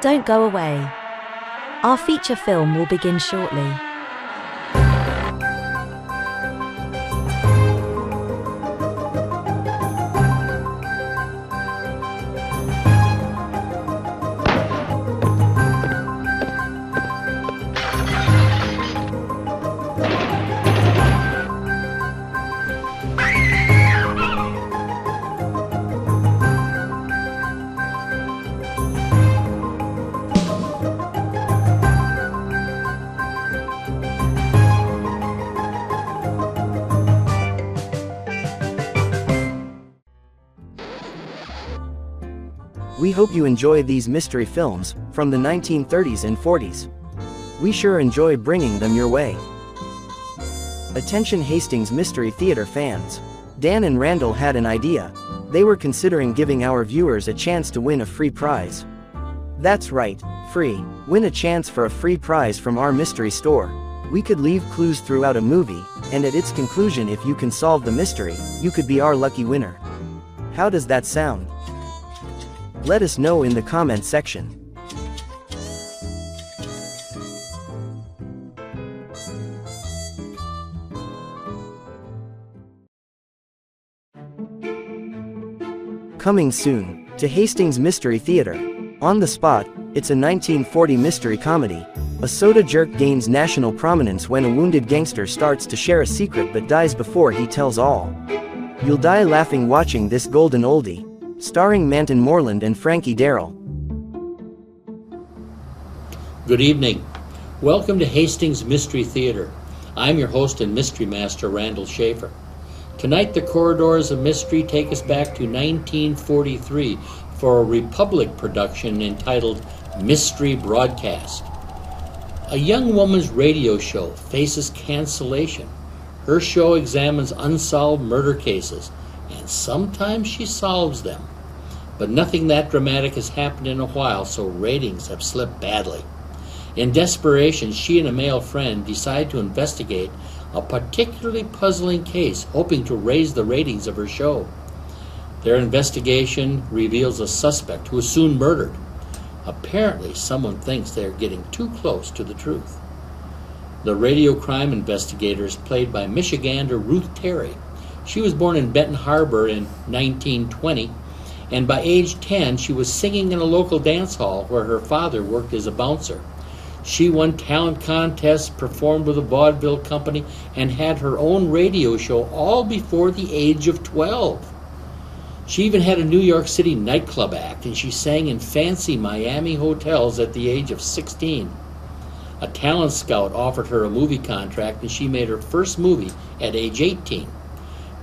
Don't go away. Our feature film will begin shortly. We hope you enjoy these mystery films from the 1930s and 40s. We sure enjoy bringing them your way. Attention Hastings Mystery Theater fans. Dan and Randall had an idea. They were considering giving our viewers a chance to win a free prize. That's right, free. Win a chance for a free prize from our mystery store. We could leave clues throughout a movie, and at its conclusion, if you can solve the mystery, you could be our lucky winner. How does that sound? Let us know in the comment section. Coming soon to Hastings Mystery Theater. On the Spot, it's a 1940 mystery comedy. A soda jerk gains national prominence when a wounded gangster starts to share a secret but dies before he tells all. You'll die laughing watching this golden oldie. Starring Manton Moreland and Frankie Darrell. Good evening. Welcome to Hastings Mystery Theater. I'm your host and mystery master, Randall Schaefer. Tonight, the corridors of mystery take us back to 1943 for a Republic production entitled Mystery Broadcast. A young woman's radio show faces cancellation. Her show examines unsolved murder cases, and sometimes she solves them. But nothing that dramatic has happened in a while, so ratings have slipped badly. In desperation, she and a male friend decide to investigate a particularly puzzling case, hoping to raise the ratings of her show. Their investigation reveals a suspect who is soon murdered. Apparently, someone thinks they are getting too close to the truth. The radio crime investigator is played by Michigander Ruth Terry. She was born in Benton Harbor in 1920, and by age 10, she was singing in a local dance hall where her father worked as a bouncer. She won talent contests, performed with a vaudeville company, and had her own radio show all before the age of 12. She even had a New York City nightclub act, and she sang in fancy Miami hotels at the age of 16. A talent scout offered her a movie contract, and she made her first movie at age 18.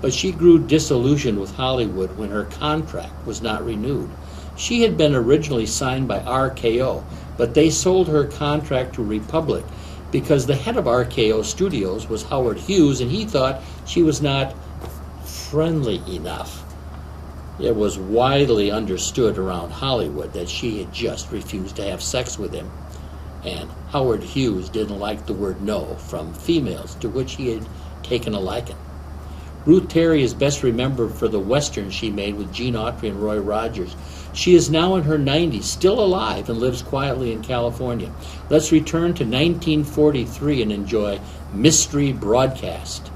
But she grew disillusioned with Hollywood when her contract was not renewed. She had been originally signed by RKO, but they sold her contract to Republic because the head of RKO Studios was Howard Hughes, and he thought she was not friendly enough. It was widely understood around Hollywood that she had just refused to have sex with him, and Howard Hughes didn't like the word no from females, to which he had taken a liking. Ruth Terry is best remembered for the Western she made with Gene Autry and Roy Rogers. She is now in her 90s, still alive, and lives quietly in California. Let's return to 1943 and enjoy Mystery Broadcast.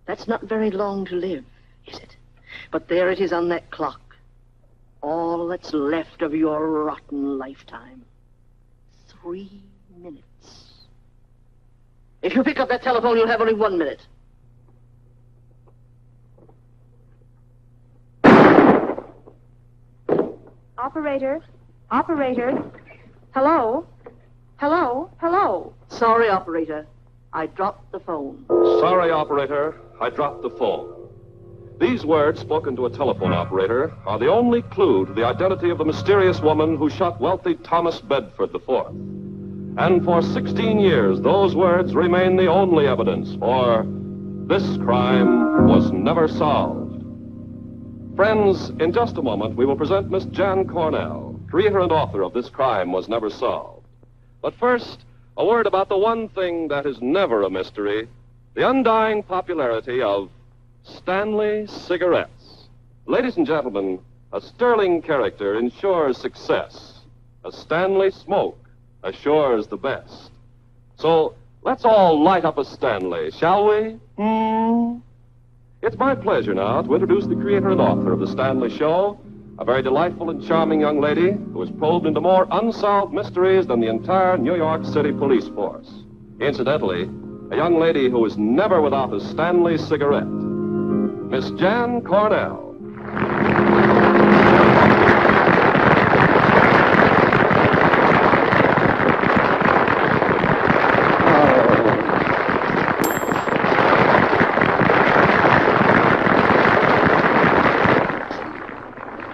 That's not very long to live, is it? But there it is on that clock. All that's left of your rotten lifetime. 3 minutes. If you pick up that telephone, you'll have only 1 minute. Operator. Operator. Hello? Hello? Hello? Sorry, operator. I dropped the phone. Sorry, operator. I dropped the phone. These words, spoken to a telephone operator, are the only clue to the identity of the mysterious woman who shot wealthy Thomas Bedford IV. And for 16 years, those words remain the only evidence for this crime was never solved. Friends, in just a moment, we will present Miss Jan Cornell, creator and author of This Crime Was Never Solved. But first, a word about the one thing that is never a mystery, the undying popularity of Stanley cigarettes. Ladies and gentlemen, a sterling character ensures success. A Stanley smoke assures the best. So let's all light up a Stanley, shall we? It's my pleasure now to introduce the creator and author of The Stanley Show, a very delightful and charming young lady who has probed into more unsolved mysteries than the entire New York City police force. Incidentally, a young lady who is never without a Stanley cigarette. Miss Jan Cornell.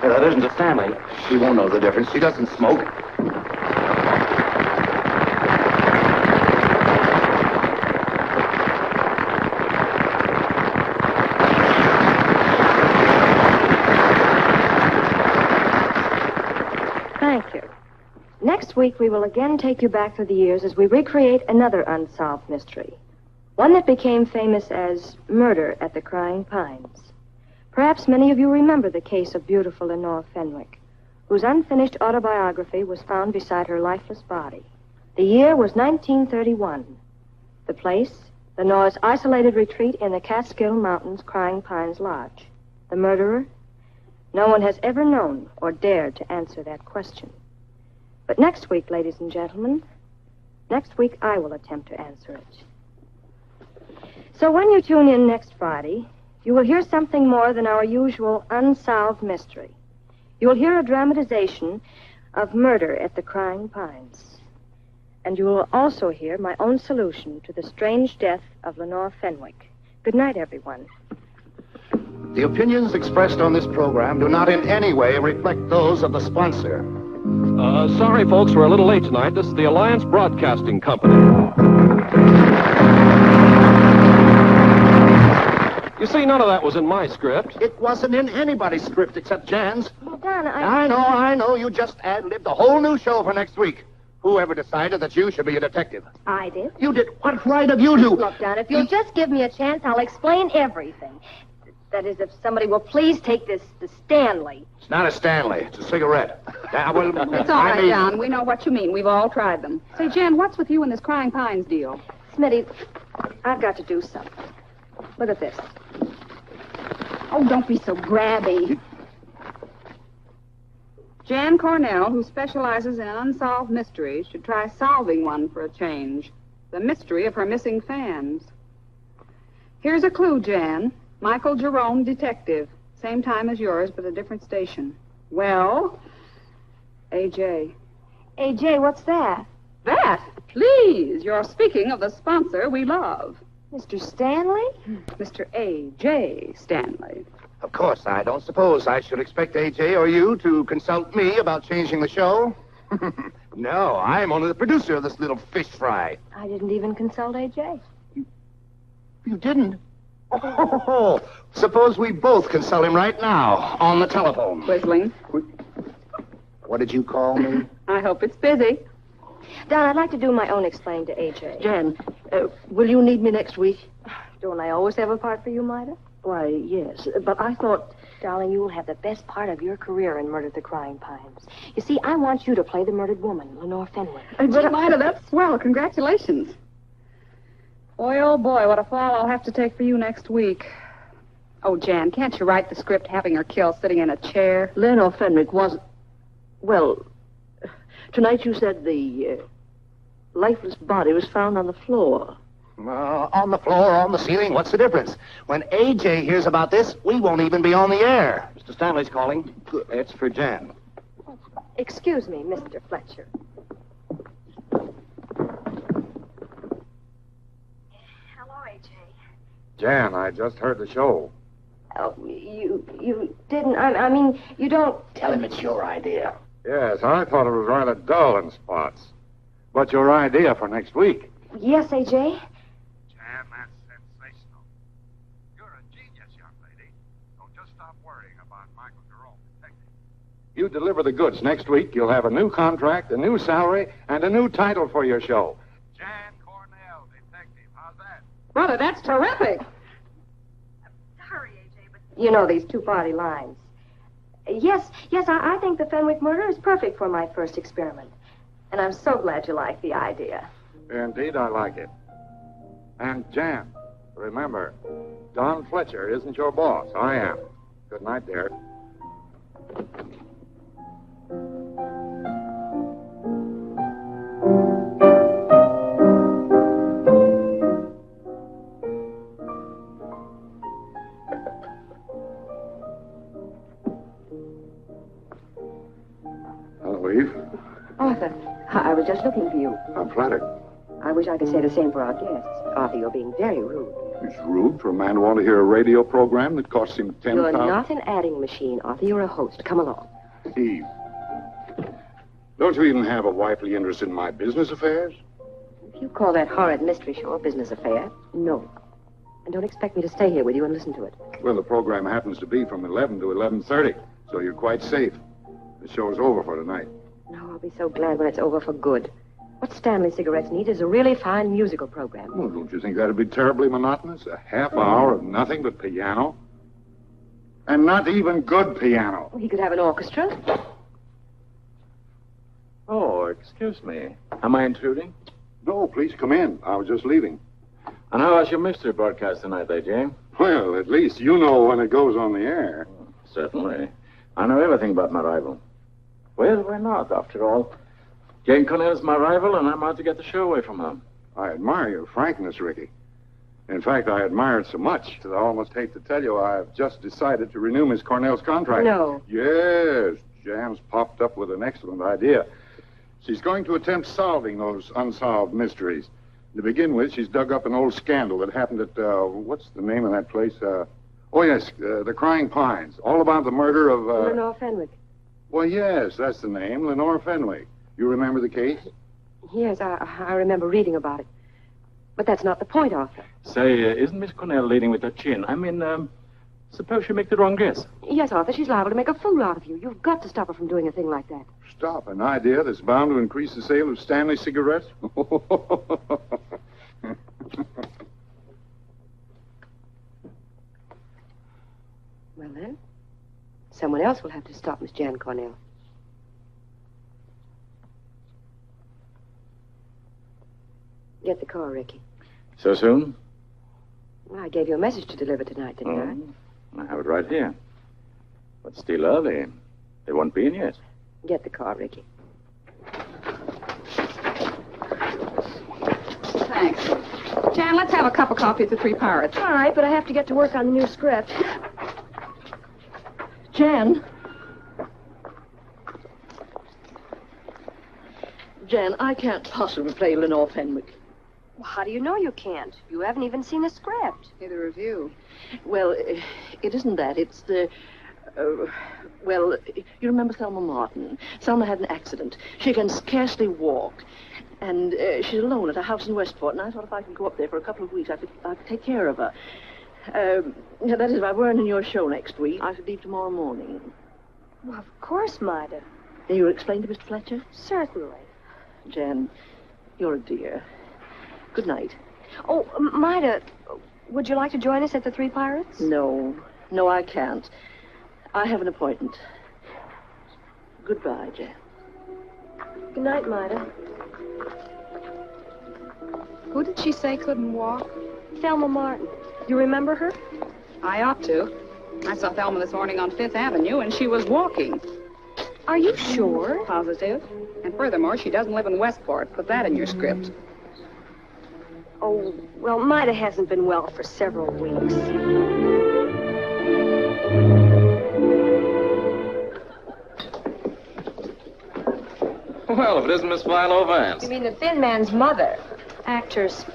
That isn't a Stanley. She won't know the difference. She doesn't smoke. Thank you. Next week, we will again take you back through the years as we recreate another unsolved mystery. One that became famous as Murder at the Crying Pines. Perhaps many of you remember the case of beautiful Lenore Fenwick, whose unfinished autobiography was found beside her lifeless body. The year was 1931. The place, Lenore's isolated retreat in the Catskill Mountains Crying Pines Lodge. The murderer? No one has ever known or dared to answer that question. But next week, ladies and gentlemen, next week I will attempt to answer it. So when you tune in next Friday, you will hear something more than our usual unsolved mystery. You will hear a dramatization of Murder at the Crying Pines. And you will also hear my own solution to the strange death of Lenore Fenwick. Good night, everyone. The opinions expressed on this program do not in any way reflect those of the sponsor. Sorry, folks, we're a little late tonight. This is the Alliance Broadcasting Company. You see, none of that was in my script. It wasn't in anybody's script except Jan's. Well, Don, I know. You just ad-libbed a whole new show for next week. Whoever decided that you should be a detective? I did. You did? What right have you to? Look, Don, if you'll just give me a chance, I'll explain everything. That is, if somebody will please take this Stanley. It's not a Stanley. It's a cigarette. Well, It's all right, Don. We know what you mean. We've all tried them. Say, Jen, what's with you and this Crying Pines deal? Smitty, I've got to do something. Look at this. Oh, don't be so grabby. Jan Cornell, who specializes in unsolved mysteries, should try solving one for a change. The mystery of her missing fans. Here's a clue, Jan. Michael Jerome, detective. Same time as yours, but a different station. Well, A.J. A.J., what's that? That? Please, you're speaking of the sponsor we love. Mr. Stanley? Mr. A.J. Stanley. Of course, I don't suppose I should expect A.J. or you to consult me about changing the show. No, I'm only the producer of this little fish fry. I didn't even consult A.J. You didn't? Oh, suppose we both consult him right now on the telephone. Whistling. What did you call me? I hope it's busy. Don, I'd like to do my own explain to A.J. Jan, will you need me next week? Don't I always have a part for you, Maida? Why, yes, but I thought... Darling, you will have the best part of your career in Murder at the Crying Pines. You see, I want you to play the murdered woman, Lenore Fenwick. Gee, Maida, that's swell. Congratulations. Boy, oh boy, what a fall I'll have to take for you next week. Oh, Jan, can't you write the script having her killed sitting in a chair? Lenore Fenwick wasn't... Well, tonight you said the lifeless body was found on the floor. On the floor, on the ceiling, what's the difference? When A.J. hears about this, we won't even be on the air. Mr. Stanley's calling. It's for Jan. Excuse me, Mr. Fletcher. Jan, I just heard the show. Oh, you didn't. I mean, you don't. Tell him it's your idea. Yes, I thought it was rather dull in spots. But your idea for next week? Yes, AJ? Jan, that's sensational. You're a genius, young lady. So just stop worrying about Michael Jerome, detective. You deliver the goods next week, you'll have a new contract, a new salary, and a new title for your show. Jan Cornell, detective. How's that? Brother, that's terrific. Hurry, AJ, but... You know these two-party lines. Yes, I think the Fenwick murder is perfect for my first experiment. And I'm so glad you like the idea. Indeed, I like it. And Jan, remember, Don Fletcher isn't your boss. I am. Good night, dear. Hello, Eve. Arthur, I was just looking for you. I'm flattered. I wish I could say the same for our guests. Arthur, you're being very rude. It's rude for a man to want to hear a radio program that costs him $10,000. You're not an adding machine, Arthur. You're a host. Come along. Eve, don't you even have a wifely interest in my business affairs? If you call that horrid mystery show a business affair, no. And don't expect me to stay here with you and listen to it. Well, the program happens to be from 11 to 11:30, so you're quite safe. The show's over for tonight. No, I'll be so glad when it's over for good. What Stanley cigarettes need is a really fine musical program. Well, don't you think that'd be terribly monotonous? A half hour of nothing but piano? And not even good piano. Well, he could have an orchestra. Oh, excuse me. Am I intruding? No, please come in. I was just leaving. And how was your mystery broadcast tonight, AJ? Well, at least you know when it goes on the air. Certainly. I know everything about my rival. Well, why not, after all? Jane Cornell's my rival, and I'm out to get the show away from her. I admire your frankness, Ricky. In fact, I admire it so much that I almost hate to tell you I've just decided to renew Miss Cornell's contract. No. Yes. Jan's popped up with an excellent idea. She's going to attempt solving those unsolved mysteries. To begin with, she's dug up an old scandal that happened at, what's the name of that place? The Crying Pines. All about the murder of, Lenore Fenwick. Well, yes, that's the name, Lenore Fenwick. You remember the case? Yes, I remember reading about it. But that's not the point, Arthur. Say, isn't Miss Cornell leading with her chin? I mean, suppose she makes the wrong guess. Yes, Arthur, she's liable to make a fool out of you. You've got to stop her from doing a thing like that. Stop an idea that's bound to increase the sale of Stanley cigarettes? Well, then, someone else will have to stop Miss Jan Cornell. Get the car, Ricky. So soon? Well, I gave you a message to deliver tonight, didn't I have it right here. But still early. They won't be in yet. Get the car, Ricky. Thanks. Jan, let's have a cup of coffee at the Three Pirates. All right, but I have to get to work on the new script. Jan, I can't possibly play Lenore Fenwick. Well, how do you know you can't? You haven't even seen the script. Neither of you. Well, it isn't that. It's the... well, you remember Thelma Martin? Thelma had an accident. She can scarcely walk. And she's alone at a house in Westport. And I thought if I could go up there for a couple of weeks, I could take care of her. That is, if I weren't in your show next week, I should leave tomorrow morning. Well, of course, Maida. You'll explain to Mr. Fletcher? Certainly. Jan, you're a dear. Good night. Oh, Maida, would you like to join us at the Three Pirates? No, I can't. I have an appointment. Goodbye, Jan. Good night, Maida. Who did she say couldn't walk? Thelma Martin. You remember her? I ought to. I saw Thelma this morning on Fifth Avenue, and she was walking. Are you sure? Positive. And furthermore, she doesn't live in Westport. Put that in your script. Oh, well, Maida hasn't been well for several weeks. Well, if it isn't Miss Philo Vance. You mean the thin man's mother? Actors.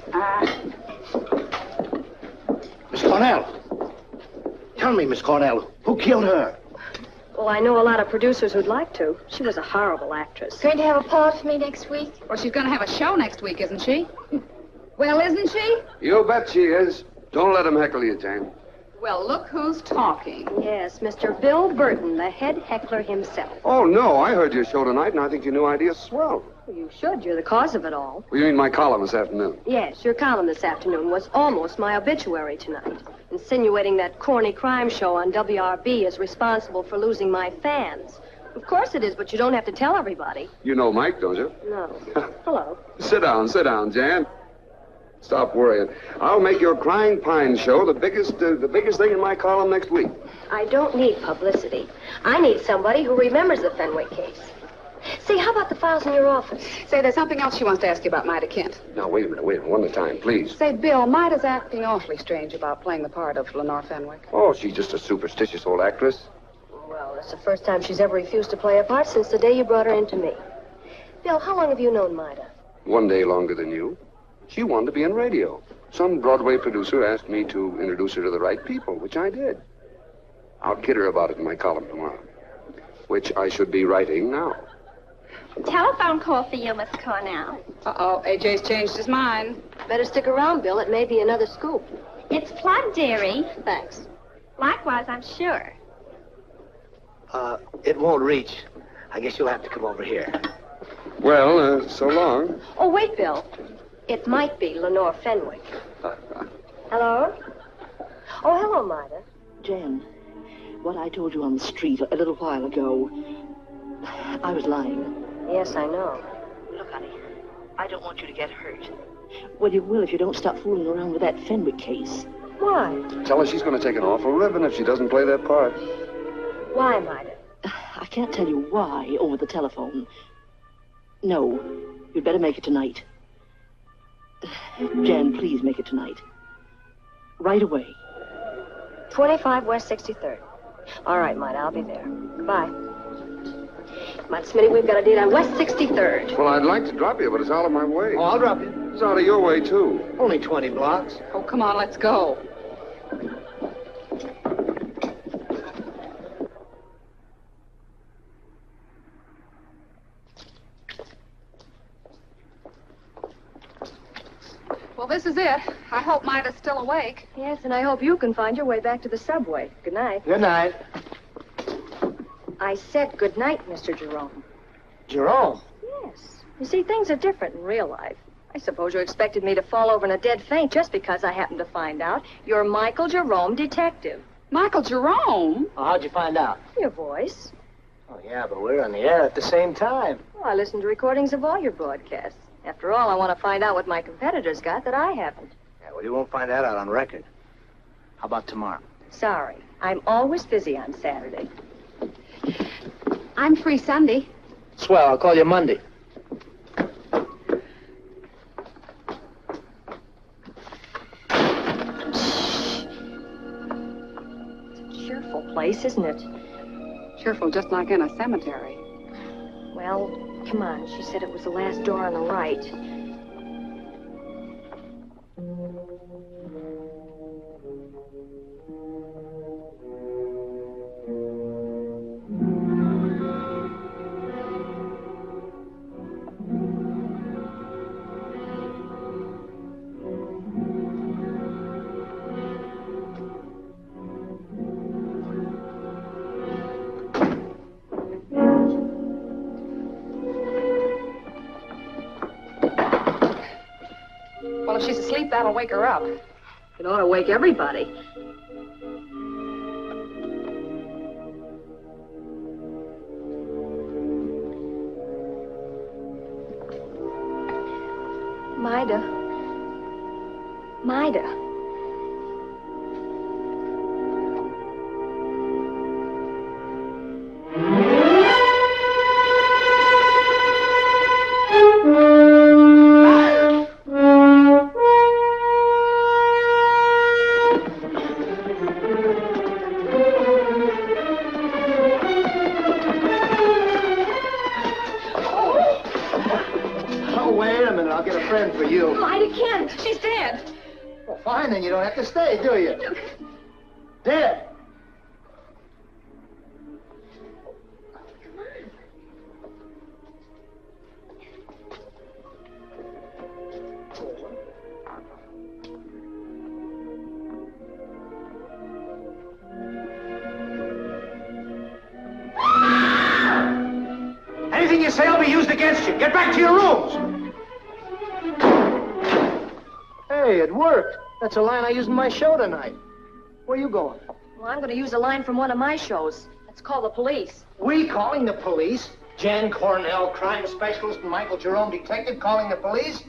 Miss Cornell. Tell me, Miss Cornell, who killed her? Well, I know a lot of producers who'd like to. She was a horrible actress. Going to have a part for me next week? Well, she's going to have a show next week, isn't she? Well, isn't she? You bet she is. Don't let him heckle you, Jane. Well, look who's talking. Yes, Mr. Bill Burton, the head heckler himself. Oh, no, I heard your show tonight, and I think your new idea's swell. Well, you should. You're the cause of it all. Well, you mean my column this afternoon? Yes, your column this afternoon was almost my obituary tonight, insinuating that corny crime show on WRB is responsible for losing my fans. Of course it is, but you don't have to tell everybody. You know Mike, don't you? No. Hello. Sit down, Jan. Stop worrying. I'll make your Crying Pine show the biggest thing in my column next week. I don't need publicity. I need somebody who remembers the Fenwick case. Say, how about the files in your office? Say, there's something else she wants to ask you about Maida Kent. Now, wait a minute. One at a time, please. Say, Bill, Maida's acting awfully strange about playing the part of Lenore Fenwick. Oh, she's just a superstitious old actress. Well, it's the first time she's ever refused to play a part since the day you brought her into me. Bill, how long have you known Maida? One day longer than you. She wanted to be in radio. Some Broadway producer asked me to introduce her to the right people, which I did. I'll kid her about it in my column tomorrow, which I should be writing now. Telephone call for you, Miss Cornell. Uh-oh, AJ's changed his mind. Better stick around, Bill. It may be another scoop. It's plug, dearie. Thanks. Likewise, I'm sure. It won't reach. I guess you'll have to come over here. Well, so long. Oh, wait, Bill. It might be Lenore Fenwick. Hello? Oh, hello, Maida. Jan, what I told you on the street a little while ago, I was lying. Yes, I know. Look, honey, I don't want you to get hurt. Well, you will if you don't stop fooling around with that Fenwick case. Why? Tell her she's going to take an awful ribbon if she doesn't play that part. Why, Maida? I can't tell you why over the telephone. No, you'd better make it tonight. Jan, please make it tonight. Right away. 25 West 63rd. All right, Maida, I'll be there. Goodbye. Maida Smitty, we've got a date on West 63rd. Well, I'd like to drop you, but it's out of my way. Oh, I'll drop you. It's out of your way, too. Only 20 blocks. Oh, come on, let's go. Well, this is it. I hope Maida's still awake. Yes, and I hope you can find your way back to the subway. Good night. Good night. I said good night, Mr. Jerome. Jerome? Yes. You see, things are different in real life. I suppose you expected me to fall over in a dead faint just because I happened to find out you're Michael Jerome, detective. Michael Jerome? Oh, how'd you find out? Your voice. Oh, yeah, but we're on the air at the same time. Well, I listened to recordings of all your broadcasts. After all, I want to find out what my competitors got that I haven't. Yeah, well, you won't find that out on record. How about tomorrow? Sorry. I'm always busy on Saturday. I'm free Sunday. Swell, I'll call you Monday. Cheerful place, isn't it? Cheerful, just like in a cemetery. Well, come on. She said it was the last door on the right. Well, if she's asleep, that'll wake her up. It ought to wake everybody. Maida. Maida. Oh, wait a minute. I'll get a friend for you. Maida Kent, she's dead. Oh, fine, then you don't have to stay, do you? Dead. Anything you say will be used against you. Get back to your rooms. Hey, it worked. That's a line I used in my show tonight. Where you going? Well, I'm going to use a line from one of my shows. Let's call the police. We calling the police? Jan Cornell, crime specialist, and Michael Jerome, detective, calling the police?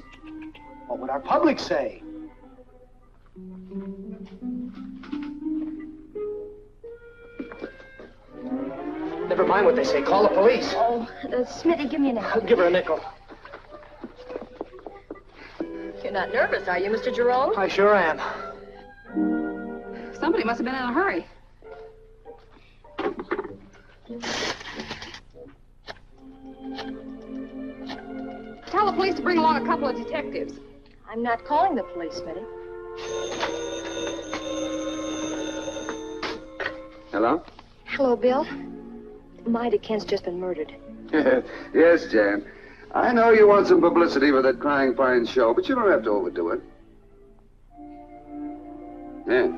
What would our public say? Never mind what they say. Call the police. Oh, Smitty, give me a nickel. I'll give her a nickel. You're not nervous, are you, Mr. Jerome? I sure am. Somebody must have been in a hurry. Tell the police to bring along a couple of detectives. I'm not calling the police, Smitty. Hello? Hello, Bill. Maida Kent's just been murdered. Yes, Jan. I know you want some publicity for that Crying Pines show, but you don't have to overdo it. Yeah.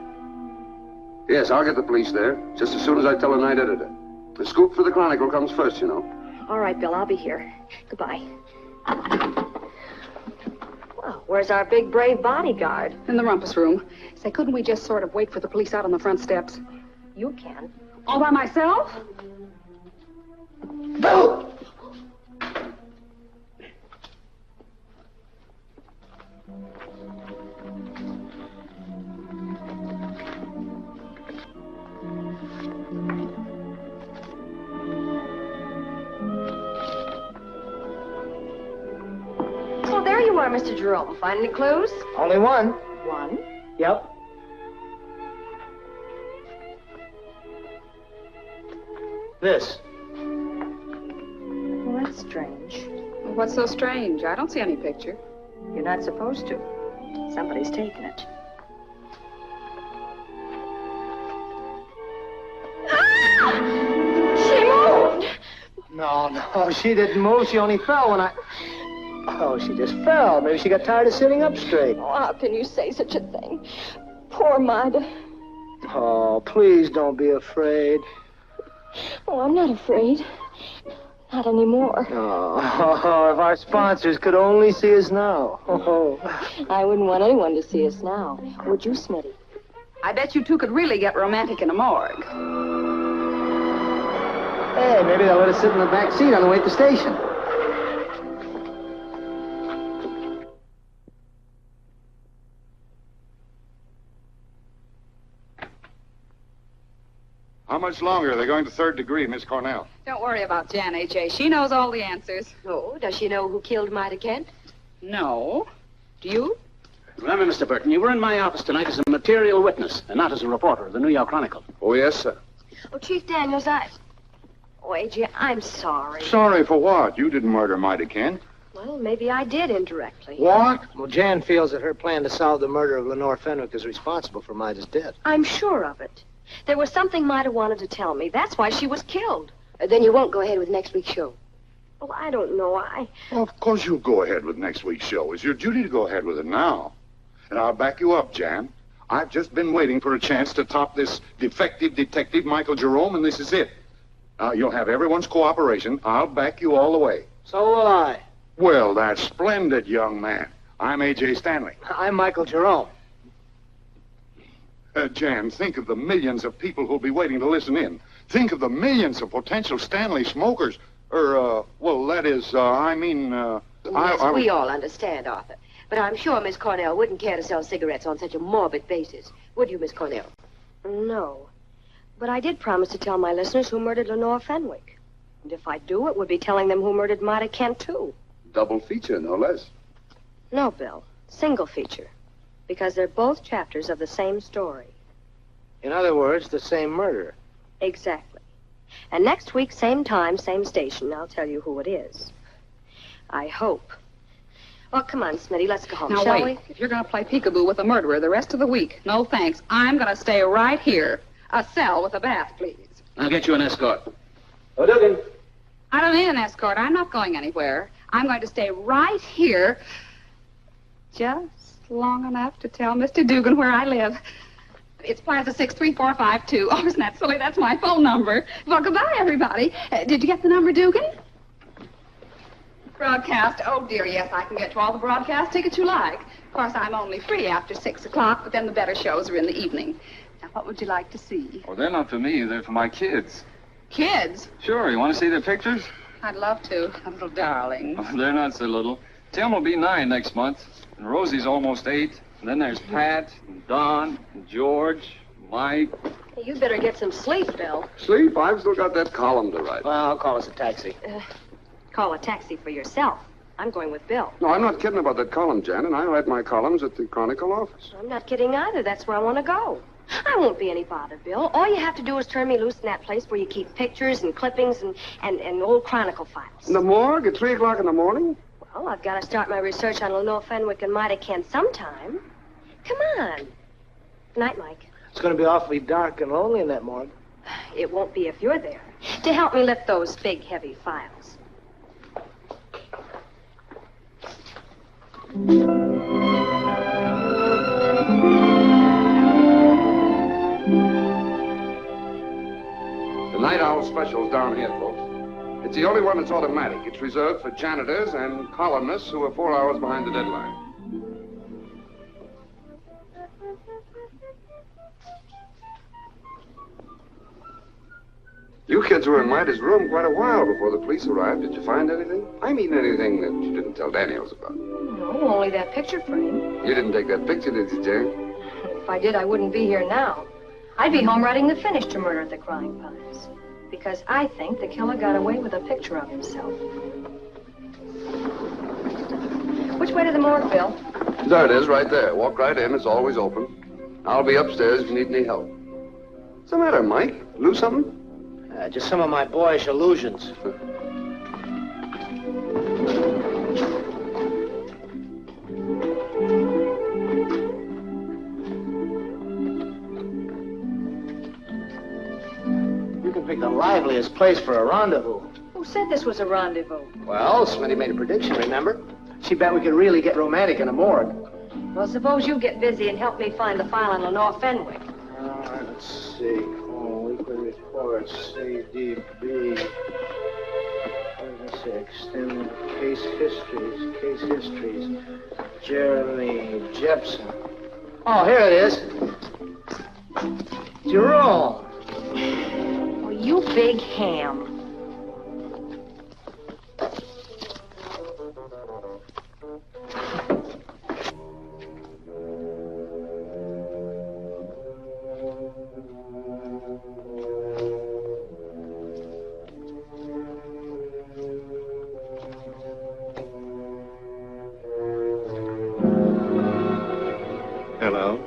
Yes, I'll get the police there, just as soon as I tell the night editor. The scoop for the Chronicle comes first, you know. All right, Bill, I'll be here. Goodbye. Well, where's our big, brave bodyguard? In the rumpus room. Say, couldn't we just sort of wait for the police out on the front steps? You can. All by myself? Bill! So there you are, Mr. Jerome. Find any clues? Only one. One. Yep. This. Well, that's strange. What's so strange? I don't see any picture. You're not supposed to. Somebody's taken it. Ah! She moved! No, she didn't move. She only fell when I... Oh, she just fell. Maybe she got tired of sitting up straight. Oh, how can you say such a thing? Poor Maida. Oh, please don't be afraid. Oh, I'm not afraid. Not anymore. Oh, if our sponsors could only see us now. Oh. I wouldn't want anyone to see us now. Would you, Smitty? I bet you two could really get romantic in a morgue. Hey, maybe they'll let us sit in the back seat on the way to the station. How much longer are they going to third degree, Miss Cornell? Don't worry about Jan, H.A. She knows all the answers. Oh, does she know who killed Maida Kent? No. Do you? Remember, Mr. Burton, you were in my office tonight as a material witness and not as a reporter of the New York Chronicle. Oh, yes, sir. Oh, Chief Daniels, Oh, A.J., I'm sorry. Sorry for what? You didn't murder Maida Kent. Well, maybe I did indirectly. What? Well, Jan feels that her plan to solve the murder of Lenore Fenwick is responsible for Maida's death. I'm sure of it. There was something Maida wanted to tell me. That's why she was killed. Then you won't go ahead with next week's show. Well, I don't know. Well, of course you'll go ahead with next week's show. It's your duty to go ahead with it now. And I'll back you up, Jan. I've just been waiting for a chance to top this defective detective, Michael Jerome, and this is it. You'll have everyone's cooperation. I'll back you all the way. So will I. Well, that's splendid, young man. I'm A.J. Stanley. I'm Michael Jerome. Jan, think of the millions of people who'll be waiting to listen in. Think of the millions of potential Stanley smokers. Well, that is, Yes, we all understand, Arthur. But I'm sure Miss Cornell wouldn't care to sell cigarettes on such a morbid basis. Would you, Miss Cornell? No. But I did promise to tell my listeners who murdered Lenore Fenwick. And if I do, it would be telling them who murdered Maida Kent, too. Double feature, no less. No, Bill. Single feature. Because they're both chapters of the same story. In other words, the same murder. Exactly. And next week, same time, same station, I'll tell you who it is. I hope. Well, come on, Smitty, let's go home, Now, shall wait. If you're going to play peekaboo with a murderer the rest of the week, no thanks. I'm going to stay right here. A cell with a bath, please. I'll get you an escort. Oh, Dugan. I don't need an escort. I'm not going anywhere. I'm going to stay right here just long enough to tell Mr. Dugan where I live. It's Plaza 63452. Oh, isn't that silly? That's my phone number. Well, goodbye, everybody. Did you get the number, Dugan? Broadcast. Oh, dear, yes, I can get to all the broadcast tickets you like. Of course, I'm only free after 6 o'clock, but then the better shows are in the evening. Now, what would you like to see? Oh, they're not for me. They're for my kids. Kids? Sure. You want to see their pictures? I'd love to. Little darling. Oh, they're not so little. Tim will be 9 next month, and Rosie's almost 8. And then there's Pat, and Don, and George, Mike. Hey, you better get some sleep, Bill. Sleep? I've still got that column to write. Well, I'll call us a taxi. Call a taxi for yourself. I'm going with Bill. No, I'm not kidding about that column, Jan, and I write my columns at the Chronicle office. I'm not kidding either. That's where I want to go. I won't be any bother, Bill. All you have to do is turn me loose in that place where you keep pictures and clippings and old Chronicle files. In the morgue at 3 o'clock in the morning? Well, I've got to start my research on Lenore Fenwick and Maida Kent sometime. Come on. Good night, Mike. It's going to be awfully dark and lonely in that morgue. It won't be if you're there to help me lift those big, heavy files. The Night Owl special's down here, folks. It's the only one that's automatic. It's reserved for janitors and columnists who are 4 hours behind the deadline. You kids were in Maida's room quite a while before the police arrived. Did you find anything? I mean anything that you didn't tell Daniels about. No, only that picture frame. You didn't take that picture, did you, Jane? If I did, I wouldn't be here now. I'd be home writing the finish to Murder at the Crying Pines. Because I think the killer got away with a picture of himself. Which way to the morgue, Bill? There it is, right there. Walk right in. It's always open. I'll be upstairs if you need any help. What's the matter, Mike? Lose something? Just some of my boyish illusions. You can pick the liveliest place for a rendezvous. Who said this was a rendezvous? Well, Smitty made a prediction, remember? She bet we could really get romantic in a morgue. Well, suppose you get busy and help me find the file on Lenore Fenwick. All right, let's see. Weekly reports, CDB, 46, then case histories, Jeremy Jepson. Oh, here it is. Jerome. Oh, you big ham. Hello.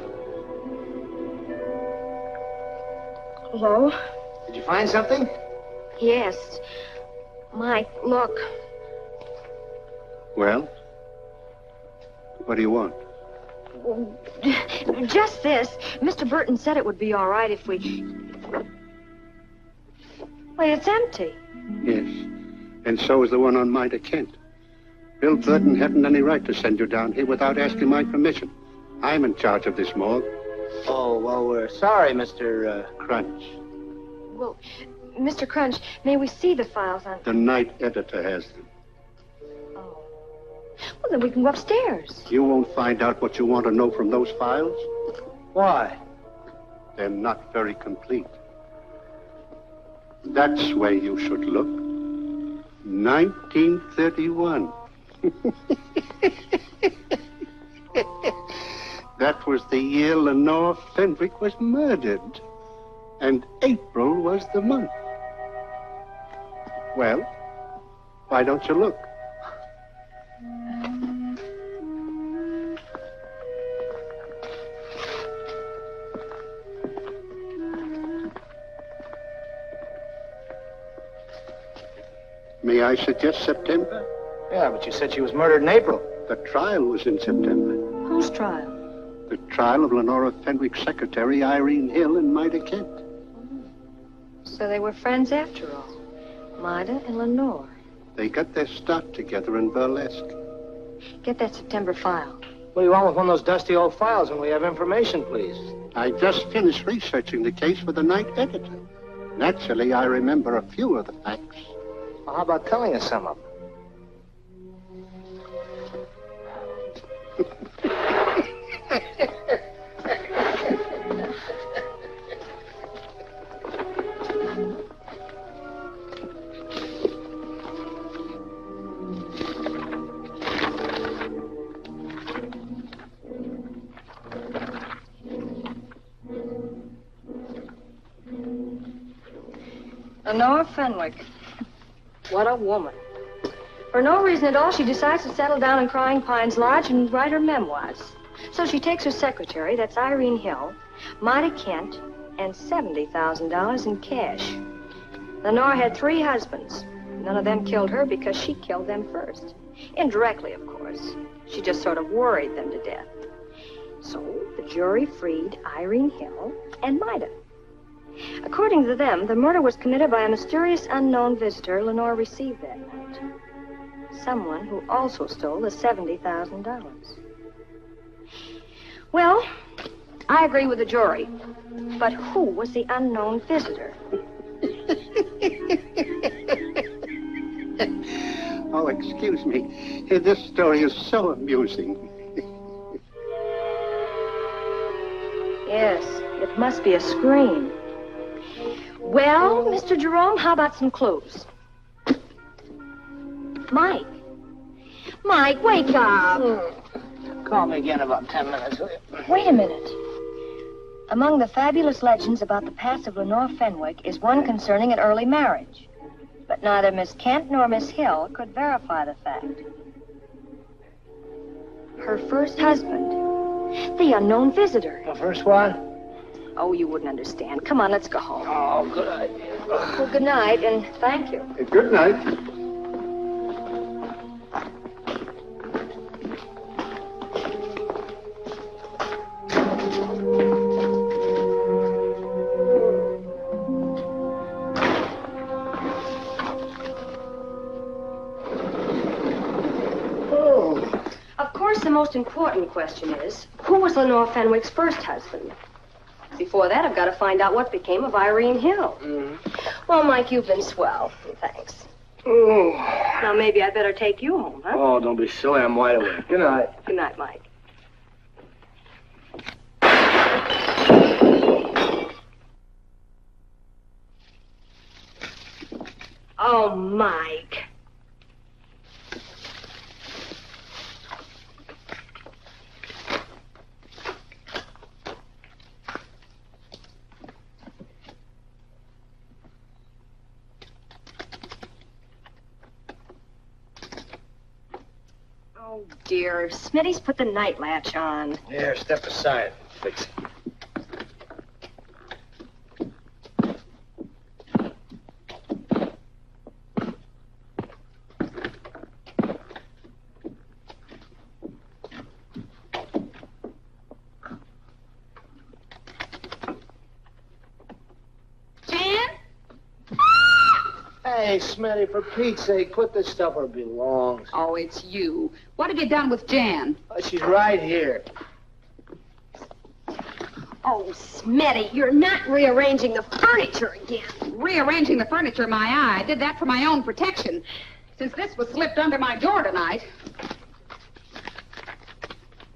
Hello? Did you find something? Yes. Mike, look. Well? What do you want? Just this. Mr. Burton said it would be all right if we... Wait, it's empty. Yes. And so is the one on Maida Kent. Bill Burton hadn't any right to send you down here without asking my permission. I'm in charge of this morgue. Oh, well, we're sorry, Mr. Crunch. Well, Mr. Crunch, may we see the files on... The night editor has them. Oh. Well, then we can go upstairs. You won't find out what you want to know from those files. Why? They're not very complete. That's where you should look. 1931. That was the year Lenore Fenwick was murdered. And April was the month. Well, why don't you look? May I suggest September? Yeah, but you said she was murdered in April. The trial was in September. Whose trial? The trial of Lenora Fenwick's secretary, Irene Hill, and Maida Kent. So they were friends after all. Maida and Lenore. They got their start together in burlesque. Get that September file. What do you want with one of those dusty old files when we have information, please? I just finished researching the case for the night editor. Naturally, I remember a few of the facts. Well, how about telling us some of them? Lenore Fenwick. What a woman. For no reason at all, she decides to settle down in Crying Pines Lodge and write her memoirs. So she takes her secretary, that's Irene Hill, Maida Kent, and $70,000 in cash. Lenore had 3 husbands. None of them killed her because she killed them first. Indirectly, of course. She just sort of worried them to death. So the jury freed Irene Hill and Maida. According to them, the murder was committed by a mysterious unknown visitor Lenore received that night. Someone who also stole the $70,000. Well, I agree with the jury. But who was the unknown visitor? Oh, excuse me. This story is so amusing. Yes, it must be a scream. Well, Mr. Jerome, how about some clues? Mike. Mike, wake up. Call me again in about 10 minutes, will you? Wait a minute. Among the fabulous legends about the past of Lenore Fenwick is one concerning an early marriage. But neither Miss Kent nor Miss Hill could verify the fact. Her first husband, the unknown visitor. The first one? Oh, you wouldn't understand. Come on, let's go home. Oh, good idea. Well, good night, and thank you. Good night. Of course, the most important question is, who was Lenore Fenwick's first husband? Before that, I've got to find out what became of Irene Hill. Well, Mike, you've been swell. Thanks. Now, maybe I'd better take you home, huh? Oh, don't be silly. I'm wide awake. Good night. Good night, Mike. Oh, Mike. Oh, dear. Smitty's put the night latch on. Here, step aside. Fix it. Hey, Smitty, for Pete's sake, put this stuff where it belongs. Oh, it's you. What have you done with Jan? She's right here. Oh, Smitty, you're not rearranging the furniture again. Rearranging the furniture, my eye. I did that for my own protection. Since this was slipped under my door tonight.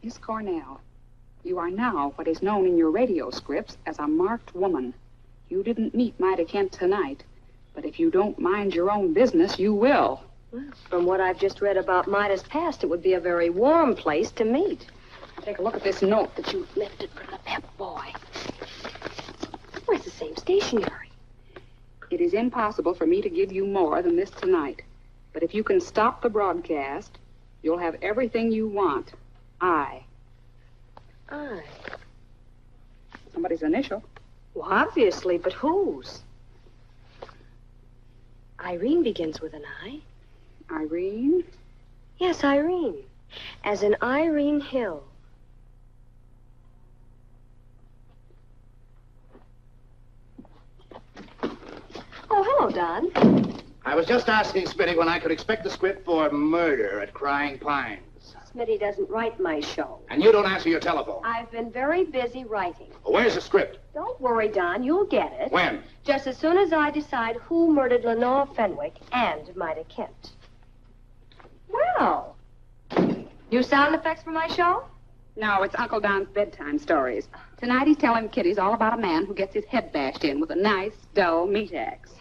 Miss Cornell, you are now what is known in your radio scripts as a marked woman. You didn't meet Maida Kent tonight. But if you don't mind your own business, you will. Well, from what I've just read about Maida's past, it would be a very warm place to meet. Take a look at this note that you lifted from the Pep Boy. Well, it's the same stationery. It is impossible for me to give you more than this tonight. But if you can stop the broadcast, you'll have everything you want. I. Somebody's initial. Well, obviously, but whose? Irene begins with an I. Irene? Yes, Irene. as in Irene Hill. Oh, hello, Don. I was just asking Smitty when I could expect the script for Murder at Crying Pines. Smitty doesn't write my show. And you don't answer your telephone. I've been very busy writing. Where's the script? Don't worry, Don. You'll get it. When? Just as soon as I decide who murdered Lenore Fenwick and Maida Kent. Well, new sound effects for my show? No, it's Uncle Don's bedtime stories. Tonight he's telling kiddies all about a man who gets his head bashed in with a nice, dull meat axe.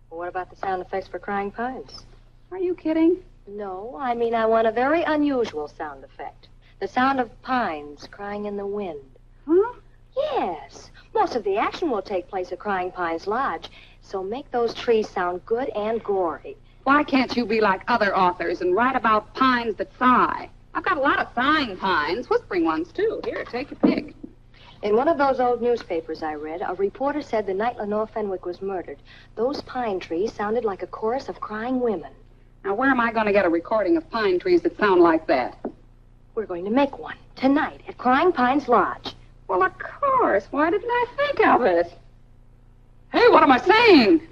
Well, what about the sound effects for Crying Pines? Are you kidding? No, I mean I want a very unusual sound effect. The sound of pines crying in the wind. Huh? Yes. Most of the action will take place at Crying Pines Lodge, so make those trees sound good and gory. Why can't you be like other authors and write about pines that sigh? I've got a lot of sighing pines, whispering ones, too. Here, take your pick. In one of those old newspapers I read, a reporter said the night Lenore Fenwick was murdered, those pine trees sounded like a chorus of crying women. Now, where am I going to get a recording of pine trees that sound like that? We're going to make one tonight at Crying Pines Lodge. Well, of course. Why didn't I think of it? Hey, what am I saying?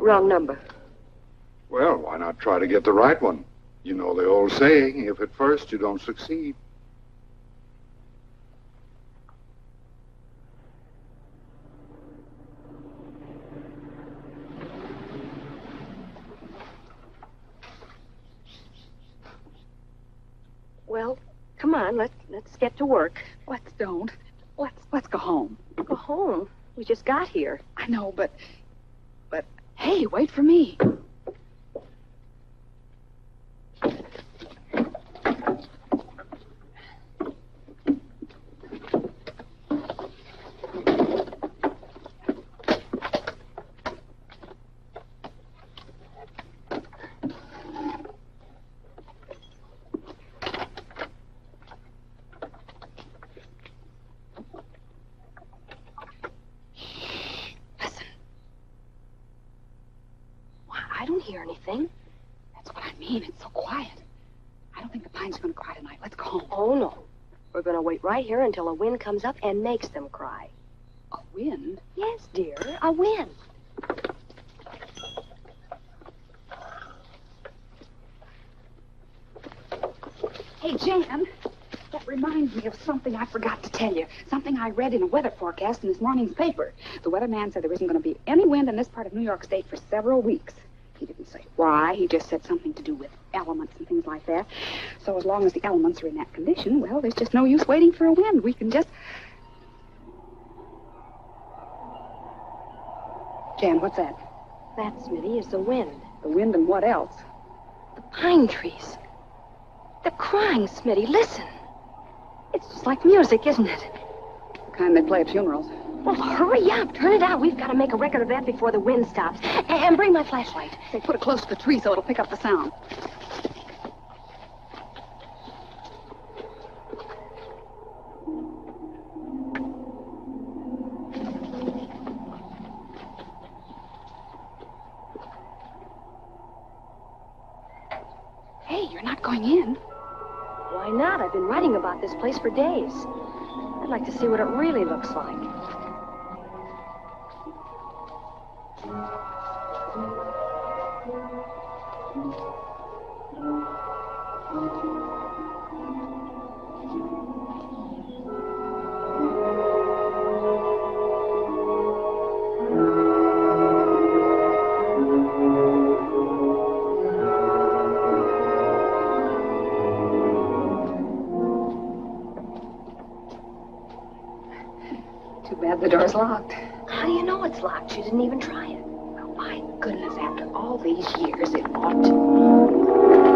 Wrong number. Well, why not try to get the right one? You know the old saying, if at first you don't succeed. Well, come on, let's get to work. Let's don't. Let's go home. Go home? We just got here. I know, but hey, wait for me. I don't hear anything. That's what I mean. It's so quiet. I don't think the pines are going to cry tonight. Let's go home. Oh, no. We're going to wait right here until a wind comes up and makes them cry. A wind? Yes, dear, a wind. Hey, Jan, that reminds me of something I forgot to tell you. Something I read in a weather forecast in this morning's paper. The weatherman said there isn't going to be any wind in this part of New York State for several weeks. He didn't say why. He just said something to do with elements and things like that. So as long as the elements are in that condition, well, there's just no use waiting for a wind. We can just... Jan, what's that? That, Smitty, is the wind. The wind and what else? The pine trees. They're crying, Smitty. Listen. It's just like music, isn't it? The kind they play at funerals. Well, hurry up. Turn it out. We've got to make a record of that before the wind stops. And bring my flashlight. Say, put it close to the tree so it'll pick up the sound. Hey, you're not going in. Why not? I've been writing about this place for days. I'd like to see what it really looks like. bad the door's locked. How do you know it's locked? She didn't even try it. Oh, my goodness, after all these years, it ought to.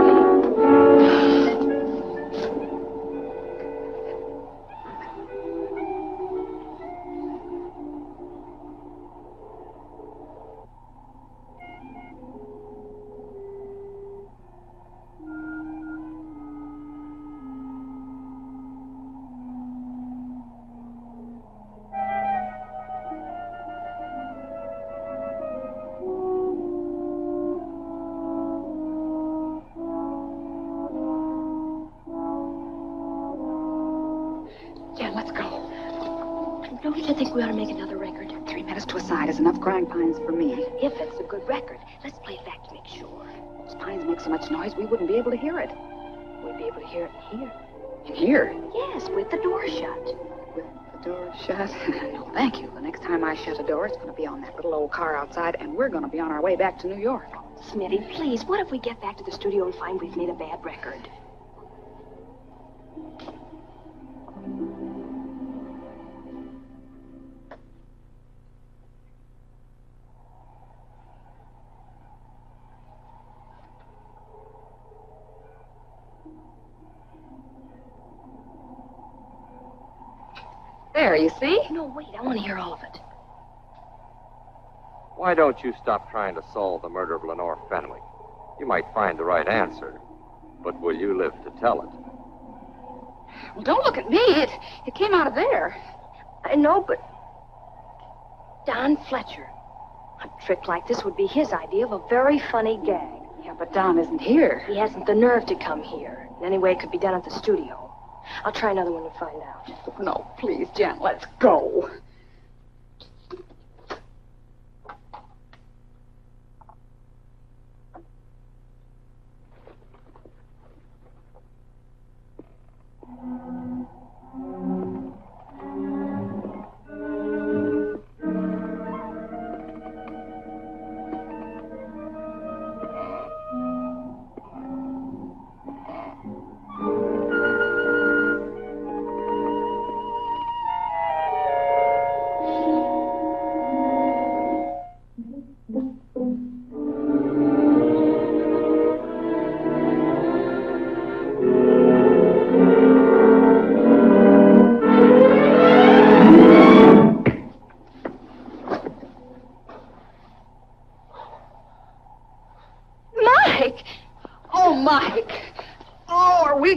Jan, let's go. Don't you think we ought to make another record? 3 minutes to a side is enough crying pines for me. If it's a good record, let's play it back to make sure. Those pines make so much noise, we wouldn't be able to hear it. We'd be able to hear it in here. In here? Yes, with the door shut. With the door shut? No, thank you. The next time I shut a door, it's going to be on that little old car outside, and we're going to be on our way back to New York. Smitty, please, what if we get back to the studio and find we've made a bad record? There, you see? No, wait, I want to hear all of it. Why don't you stop trying to solve the murder of Lenore Fenwick? You might find the right answer, but will you live to tell it? Well, don't look at me. It came out of there. I know, but... Don Fletcher. A trick like this would be his idea of a very funny gag. Yeah, but Don isn't here. He hasn't the nerve to come here. Anyway, it could be done at the studio. I'll try another one to find out. No, please, Jan, let's go.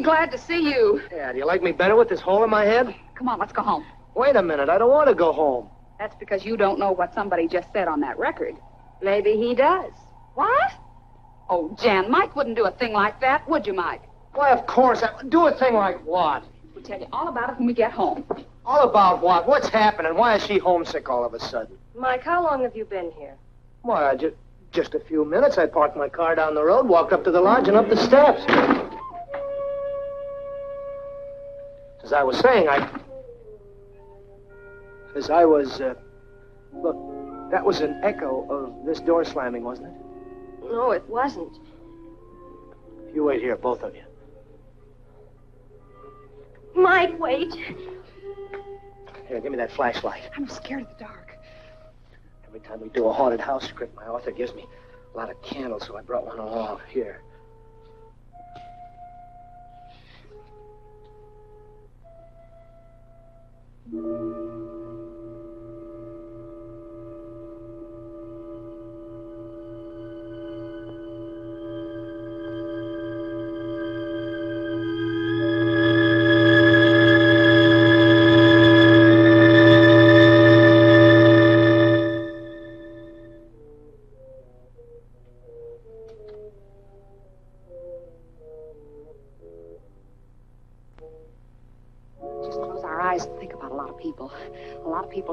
Glad to see you. Yeah, do you like me better with this hole in my head? Come on, let's go home. Wait a minute, I don't want to go home. That's because you don't know what somebody just said on that record. Maybe he does. What? Oh, Jan, Mike wouldn't do a thing like that, would you, Mike? Why, of course. Do a thing like what? We'll tell you all about it when we get home. All about what? What's happening? Why is she homesick all of a sudden? Mike, how long have you been here? Why, just a few minutes. I parked my car down the road, walked up to the lodge and up the steps. As I was saying, look, that was an echo of this door slamming, wasn't it? No, it wasn't. You wait here, both of you. Mike, wait. Here, give me that flashlight. I'm scared of the dark. Every time we do a haunted house script, my author gives me a lot of candles, so I brought one along. Here.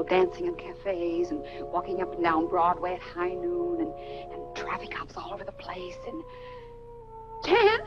Dancing in cafes and walking up and down Broadway at high noon and traffic cops all over the place and... Jan!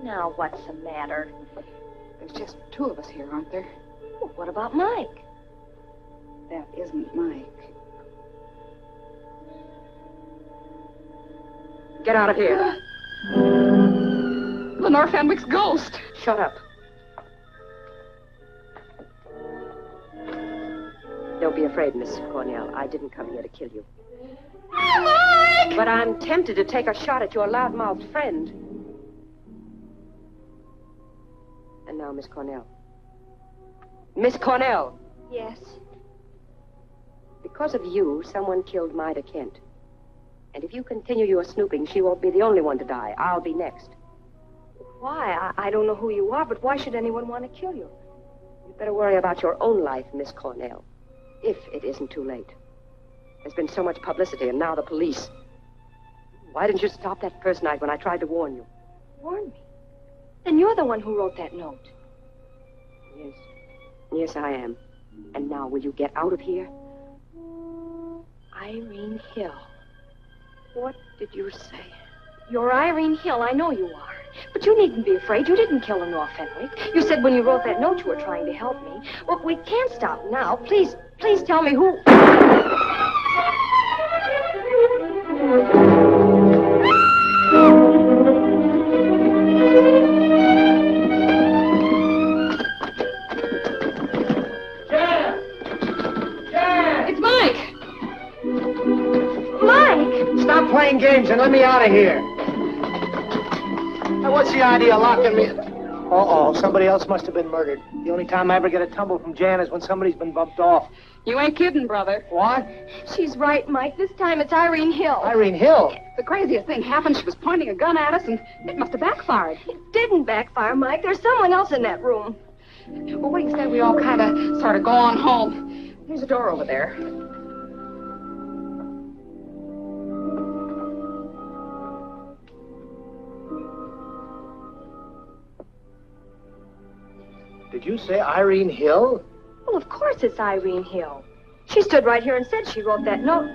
Now, what's the matter? There's just two of us here, aren't there? Well, what about Mike? That isn't Mike. Get out of here. Lenore Fenwick's ghost. Shut up. Don't be afraid, Miss Cornell. I didn't come here to kill you. Mike! But I'm tempted to take a shot at your loudmouthed friend. And now, Miss Cornell. Miss Cornell! Yes? Because of you, someone killed Maida Kent. And if you continue your snooping, she won't be the only one to die. I'll be next. Why? I don't know who you are, but why should anyone want to kill you? You'd better worry about your own life, Miss Cornell. If it isn't too late. There's been so much publicity, and now the police. Why didn't you stop that first night when I tried to warn you? Warn me? Then you're the one who wrote that note. Yes. Yes, I am. And now, will you get out of here? Irene Hill. What did you say? You're Irene Hill, I know you are. But you needn't be afraid. You didn't kill Lenore Fenwick. You said when you wrote that note you were trying to help me. Well, we can't stop now. Please tell me who... It's Mike! Mike! Stop playing games and let me out of here. Now, what's the idea of locking me? Uh-oh, somebody else must have been murdered. The only time I ever get a tumble from Jan is when somebody's been bumped off. You ain't kidding, brother. What? She's right, Mike. This time it's Irene Hill. Irene Hill? The craziest thing happened. She was pointing a gun at us, and it must have backfired. It didn't backfire, Mike. There's someone else in that room. Well, we said we all kind of sort of go on home. There's a door over there. Did you say Irene Hill? Well, of course it's Irene Hill. She stood right here and said she wrote that note.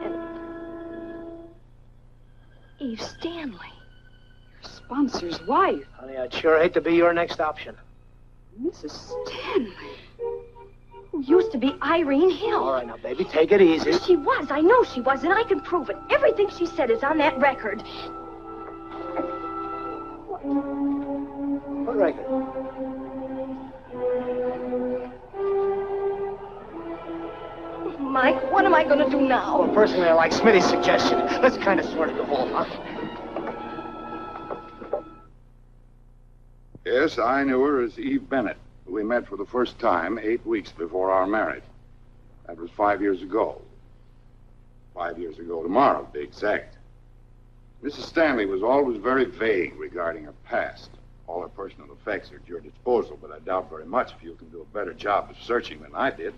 And... Eve Stanley. Your sponsor's wife. Honey, I'd sure hate to be your next option. Mrs. Stanley. Who used to be Irene Hill. All right, now, baby, take it easy. She was. I know she was, and I can prove it. Everything she said is on that record. What record? Mike, what am I going to do now? Well, personally, I like Smitty's suggestion. Let's kind of sort it all, huh? Yes, I knew her as Eve Bennett. We met for the first time 8 weeks before our marriage. That was 5 years ago. 5 years ago tomorrow, to be exact. Mrs. Stanley was always very vague regarding her past. All her personal effects are at your disposal, but I doubt very much if you can do a better job of searching than I did.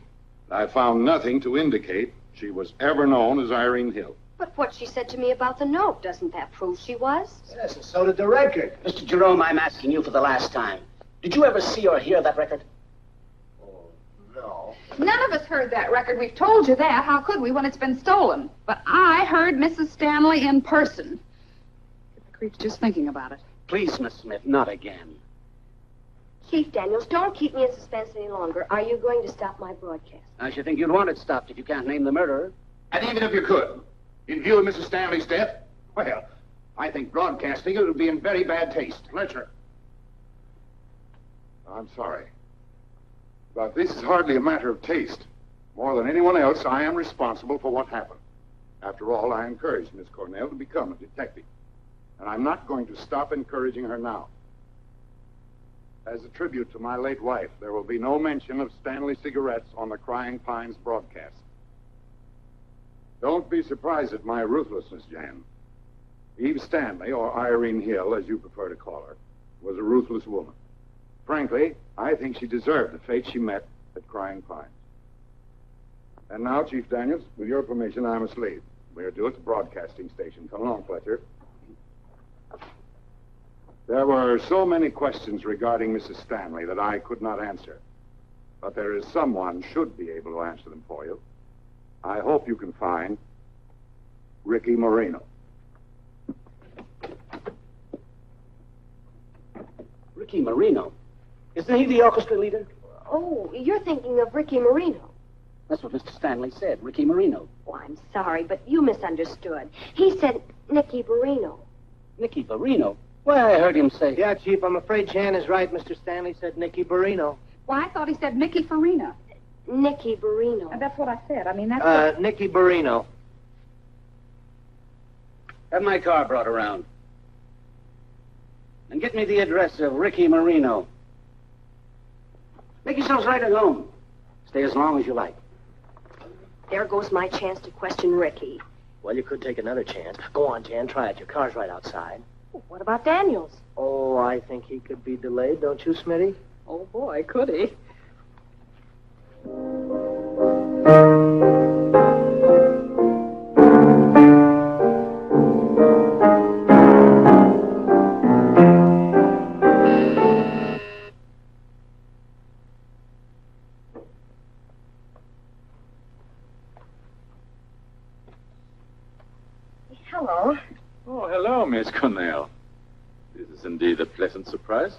I found nothing to indicate she was ever known as Irene Hill. But what she said to me about the note, doesn't that prove she was? Yes, and so did the record. Mr. Jerome, I'm asking you for the last time. Did you ever see or hear that record? Oh, no. None of us heard that record. We've told you that. How could we when it's been stolen? But I heard Mrs. Stanley in person. Get the creeps just thinking about it. Please, Miss Smith, not again. Chief Daniels, don't keep me in suspense any longer. Are you going to stop my broadcast? I should think you'd want it stopped if you can't name the murderer. And even if you could, in view of Mrs. Stanley's death, well, I think broadcasting it would be in very bad taste. Fletcher. I'm sorry. But this is hardly a matter of taste. More than anyone else, I am responsible for what happened. After all, I encouraged Miss Cornell to become a detective. And I'm not going to stop encouraging her now. As a tribute to my late wife, there will be no mention of Stanley cigarettes on the Crying Pines broadcast. Don't be surprised at my ruthlessness, Jan. Eve Stanley, or Irene Hill, as you prefer to call her, was a ruthless woman. Frankly, I think she deserved the fate she met at Crying Pines. And now, Chief Daniels, with your permission, I must leave. We're due at the broadcasting station. Come along, Fletcher. There were so many questions regarding Mrs. Stanley that I could not answer. But there is someone should be able to answer them for you. I hope you can find Ricky Marino. Ricky Marino? Isn't he the orchestra leader? Oh, you're thinking of Ricky Marino. That's what Mr. Stanley said, Ricky Marino. Oh, I'm sorry, but you misunderstood. He said Nicky Barino. Nicky Barino? Why, I heard him say... Yeah, Chief, I'm afraid Jan is right. Mr. Stanley said Nicky Barino. Why, I thought he said Mickey Farina. Nicky Barino. That's what I said. I mean, that's... Nicky Barino. Have my car brought around. And get me the address of Ricky Marino. Make yourselves right at home. Stay as long as you like. There goes my chance to question Ricky. Well, you could take another chance. Go on, Jan, try it. Your car's right outside. What about Daniels? Oh, I think he could be delayed, don't you, Smitty? Oh, boy, could he? Hello. Oh, hello, Miss Cornell. This is indeed a pleasant surprise.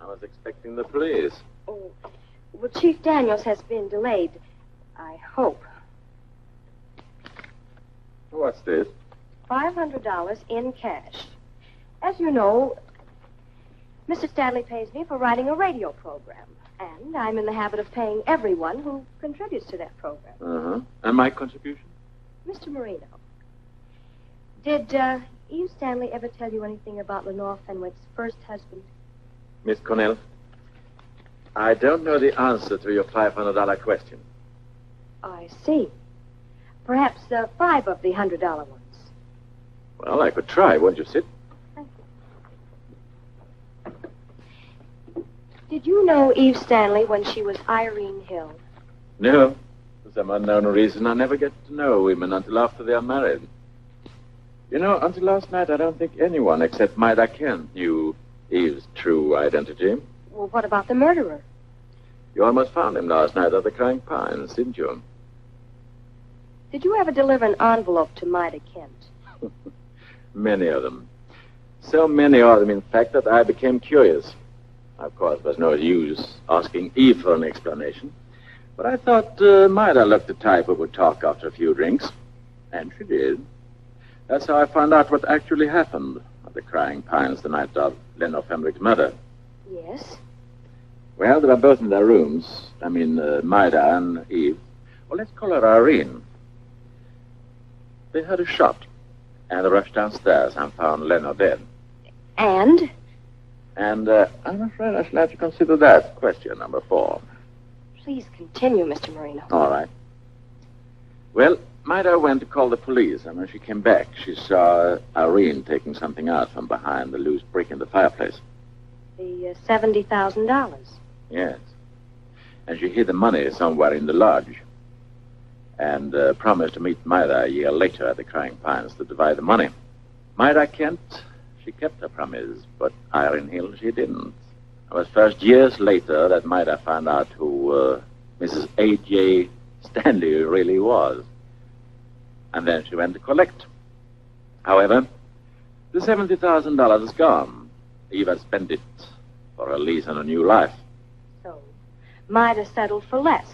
I was expecting the police. Oh, well, Chief Daniels has been delayed. I hope. What's this? $500 in cash. As you know, Mr. Stanley pays me for writing a radio program. And I'm in the habit of paying everyone who contributes to that program. Uh-huh. And my contribution? Mr. Marino, did Eve Stanley ever tell you anything about Lenore Fenwick's first husband? Miss Cornell, I don't know the answer to your $500 question. I see. Perhaps 5 of the $100 ones. Well, I could try. Won't you sit? Thank you. Did you know Eve Stanley when she was Irene Hill? No. For some unknown reason, I never get to know women until after they are married. You know, until last night, I don't think anyone except Maida Kent knew Eve's true identity. Well, what about the murderer? You almost found him last night at the Crying Pines, didn't you? Did you ever deliver an envelope to Maida Kent? Many of them. So many of them, in fact, that I became curious. Of course, there was no use asking Eve for an explanation. But I thought Maida looked the type who would talk after a few drinks. And she did. That's how I found out what actually happened at the Crying Pines the night of Lenore Fenwick's murder. Yes? Well, they were both in their rooms. I mean, Maida and Eve. Well, let's call her Irene. They heard a shot, and they rushed downstairs and found Lenore dead. And? And I'm afraid I shall have to consider that question number 4. Please continue, Mr. Marino. All right. Well, Maida went to call the police, and when she came back, she saw Irene taking something out from behind the loose brick in the fireplace. The $70,000. Yes. And she hid the money somewhere in the lodge and promised to meet Maida a year later at the Crying Pines to divide the money. Maida Kent, she kept her promise, but Irene Hill, she didn't. It was first years later that Maida found out who Mrs. A.J. Stanley really was. And then she went to collect. However, the $70,000 is gone. Eve had spent it for a lease on a new life. So, Maida settled for less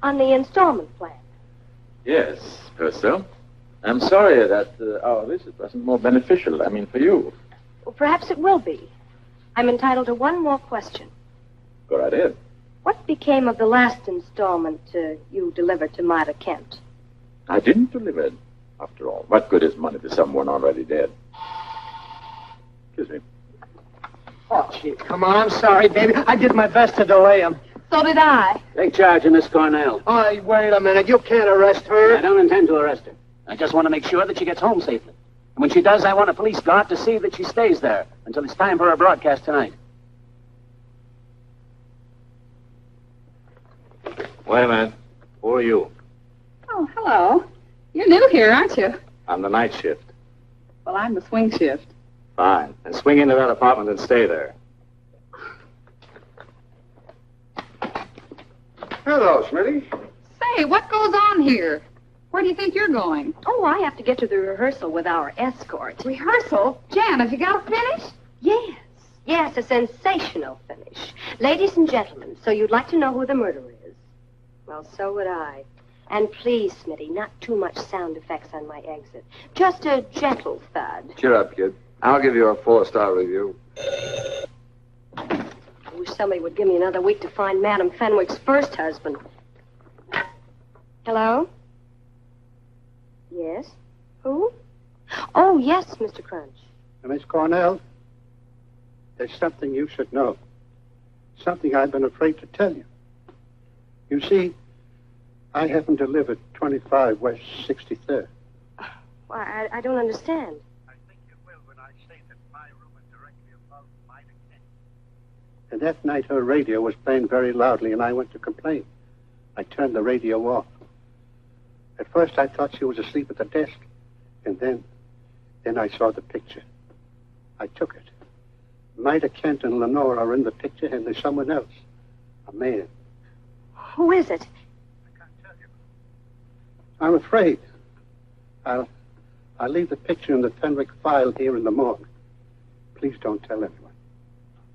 on the installment plan. Yes, suppose so. I'm sorry that our visit wasn't more beneficial. I mean, for you. Well, perhaps it will be. I'm entitled to one more question. Go right ahead. What became of the last installment you delivered to Maida Kent? I didn't deliver it, after all. What good is money to someone already dead? Excuse me. Oh, Chief, come on. I'm sorry, baby. I did my best to delay him. So did I. Take charge of Miss Cornell. Oh, wait a minute. You can't arrest her. I don't intend to arrest her. I just want to make sure that she gets home safely. And when she does, I want a police guard to see that she stays there until it's time for her broadcast tonight. Wait a minute. Who are you? here, aren't you? I'm the night shift. Well, I'm the swing shift. Fine. And swing into that apartment and stay there. Hello, Smitty. Say, what goes on here? Where do you think you're going? Oh, I have to get to the rehearsal with our escort. Rehearsal? Jan, have you got a finish? Yes. Yes, a sensational finish. Ladies and gentlemen, so you'd like to know who the murderer is? Well, so would I. And please, Smitty, not too much sound effects on my exit. Just a gentle thud. Cheer up, kid. I'll give you a 4-star review. I wish somebody would give me another week to find Madam Fenwick's first husband. Hello? Yes? Who? Oh, yes, Mr. Crunch. Miss Cornell, there's something you should know. Something I've been afraid to tell you. You see, I happen to live at 25 West 63rd. Well, I don't understand. And that night her radio was playing very loudly and I went to complain. I turned the radio off. At first I thought she was asleep at the desk. And then I saw the picture. I took it. Maida Kent and Lenore are in the picture and there's someone else. A man. Who is it? I'm afraid. I'll leave the picture in the Fenwick file here in the morgue. Please don't tell anyone.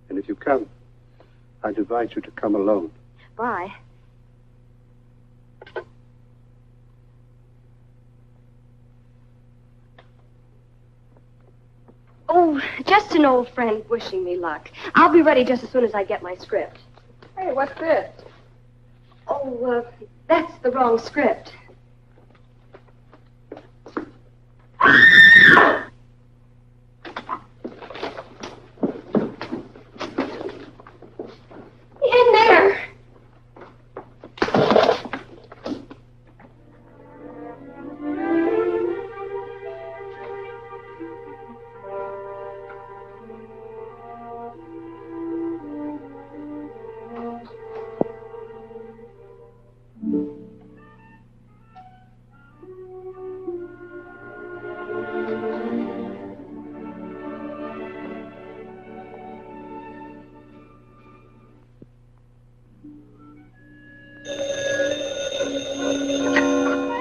And if you come, I'd advise you to come alone. Bye. Oh, just an old friend wishing me luck. I'll be ready just as soon as I get my script. Hey, what's this? Oh, that's the wrong script. In there.